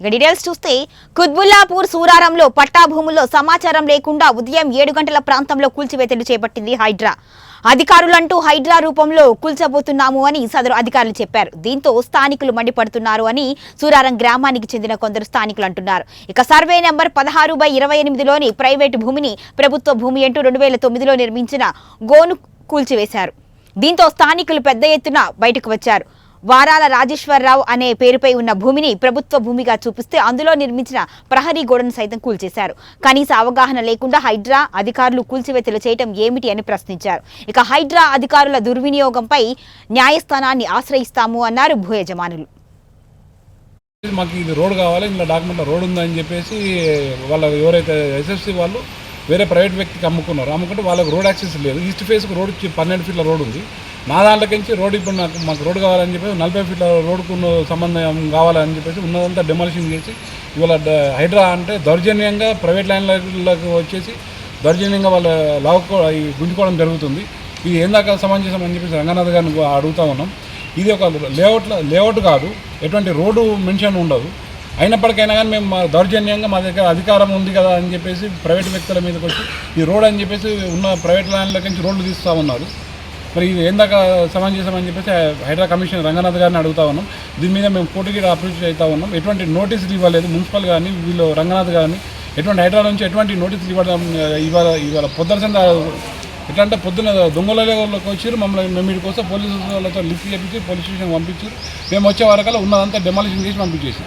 ఇక డీటెయిల్స్ చూస్తే కుత్బుల్లాపూర్ సూరారంలో పట్టా భూముల్లో సమాచారం లేకుండా ఉదయం 7 గంటల ప్రాంతంలో కూల్చివేతలు చేపట్టింది హైడ్రా. అధికారులంటూ హైడ్రా రూపంలో కూల్చబోతున్నాము అని సదరు అధికారులు చెప్పారు. దీంతో స్థానికులు మండిపడుతున్నారు అని సూరారం గ్రామానికి చెందిన కొందరు స్థానికులు అంటున్నారు. ఇక సర్వే నెంబర్ 16/28లోని ప్రైవేటు భూమిని ప్రభుత్వ భూమి అంటూ 2009లో నిర్మించిన గోను కూల్చివేశారు. దీంతో స్థానికులు పెద్ద ఎత్తున బయటకు వచ్చారు. వారాల రాజేశ్వరరావు అనే పేరుపై ఉన్న భూమిని ప్రభుత్వ భూమిగా చూపిస్తే అందులో నిర్మించిన ప్రహరీ గోడను సైతం కూల్చేశారు. కనీస అవగాహన లేకుండా హైడ్రా అధికారులు కూల్చివేతలు చేయటం ఏమిటి అని ప్రశ్నించారు. ఇక హైడ్రా అధికారుల దుర్వినియోగంపై న్యాయస్థానాన్ని ఆశ్రయిస్తాము అన్నారు భూ యజమానులు. మాకు ఇది రోడ్ కావాలి, ఇలా డాక్యుమెంట్లో రోడ్ ఉందని చెప్పేసి వాళ్ళ ఎవరైతే ఎస్ఎఫ్సి వాళ్ళు వేరే ప్రైవేట్ వ్యక్తికి అమ్ముకుంటే వాళ్ళకి రోడ్ యాక్సెస్ లేదు. ఈస్ట్ ఫేస్కి రోడ్ 12 ఫీట్ల రోడ్ ఉంది. నా దాంట్లోకించి రోడ్ ఇప్పుడు మాకు రోడ్ కావాలని చెప్పేసి 40 ఫీట్ల రోడ్కు సంబంధం కావాలని చెప్పేసి ఉన్నదంతా డెమాలిషన్ చేసి ఇవాళ హైడ్రా అంటే దౌర్జన్యంగా ప్రైవేట్ ల్యాండ్లకు వచ్చేసి దౌర్జన్యంగా వాళ్ళ గుంజుకోవడం జరుగుతుంది. ఇది ఏందాక సమంజసం అని చెప్పేసి రంగనాథ్ గారిని అడుగుతా ఉన్నాం. ఇది ఒక లేఅవుట్ కాదు, ఎటువంటి రోడ్డు మెన్షన్ ఉండదు. అయినప్పటికైనా కానీ మేము దౌర్జన్యంగా మా దగ్గర అధికారం ఉంది కదా అని చెప్పేసి ప్రైవేట్ వ్యక్తుల మీదకి వచ్చి ఈ రోడ్ అని చెప్పేసి ఉన్న ప్రైవేట్ ల్యాండ్లకి నుంచి రోడ్లు తీస్తూ ఉన్నారు. మరి ఇది ఏందాక సమంజసం అని చెప్పేసి హైడ్రా కమిషనర్ రంగనాథ్ గారిని అడుగుతా ఉన్నాం. దీని మీద మేము కోర్టుకి అప్రోచ్ అవుతా ఉన్నాం. ఎటువంటి నోటీసులు ఇవ్వలేదు మున్సిపల్ కానీ వీళ్ళు రంగనాథ్ గారిని ఎటువంటి హైడ్రా నుంచి ఎటువంటి నోటీసులు ఇవ్వడం ఇవాళ పొద్దున ఎట్లా అంటే పొద్దున్న దొంగలలోకి వచ్చారు. మమ్మల్ని మేము కోసం పోలీసు వాళ్ళతో లిఫ్ట్ చేపించి పోలీస్ స్టేషన్ పంపించారు. మేము వచ్చే వరకల్లా ఉన్నదంతా డెమాలిషన్ చేసి పంపించేసి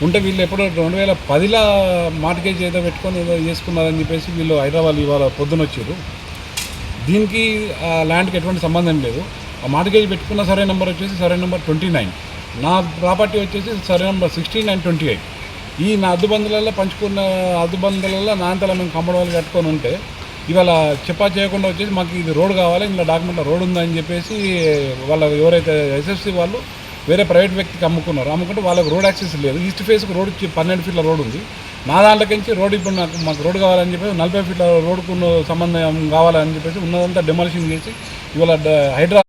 ఉంటే వీళ్ళు ఎప్పుడో 2010లో మార్టిగేజ్ ఏదో పెట్టుకొని ఏదో చేసుకున్నారని చెప్పేసి వీళ్ళు హైదరాబాద్ ఇవాళ పొద్దున వచ్చారు. దీనికి ల్యాండ్కి ఎటువంటి సంబంధం లేదు. ఆ మార్టిగేజ్ పెట్టుకున్న సర్వే నెంబర్ వచ్చేసి సర్వే నెంబర్ 29, నా ప్రాపర్టీ వచ్చేసి సర్వే నెంబర్ 16 and 28. ఈ నా అద్దుబందులలో పంచుకున్న అద్దుబందులలో నా అంతలో మేము కంపౌండ్ కట్టుకొని ఉంటే ఇవాళ చెప్పా చేయకుండా వచ్చేసి మాకు ఇది రోడ్ కావాలి, ఇలా డాక్యుమెంట్లో రోడ్ ఉందని చెప్పేసి వాళ్ళ ఎవరైతే ఎస్ఎఫ్సి వాళ్ళు వేరే ప్రైవేట్ వ్యక్తికి అమ్ముకుంటే వాళ్ళకి రోడ్ యాక్సెస్ లేదు. ఈస్ట్ ఫేస్కి రోడ్ 12 ఫీట్ల రోడ్ ఉంది. నా దాంట్లోకించి రోడ్ ఇప్పుడు మాకు రోడ్ కావాలని చెప్పేసి 40 ఫీట్ల రోడ్కు సంబంధం కావాలని చెప్పేసి ఉన్నదంతా డెమాలిషన్ చేసి ఇవాళ హైడ్రా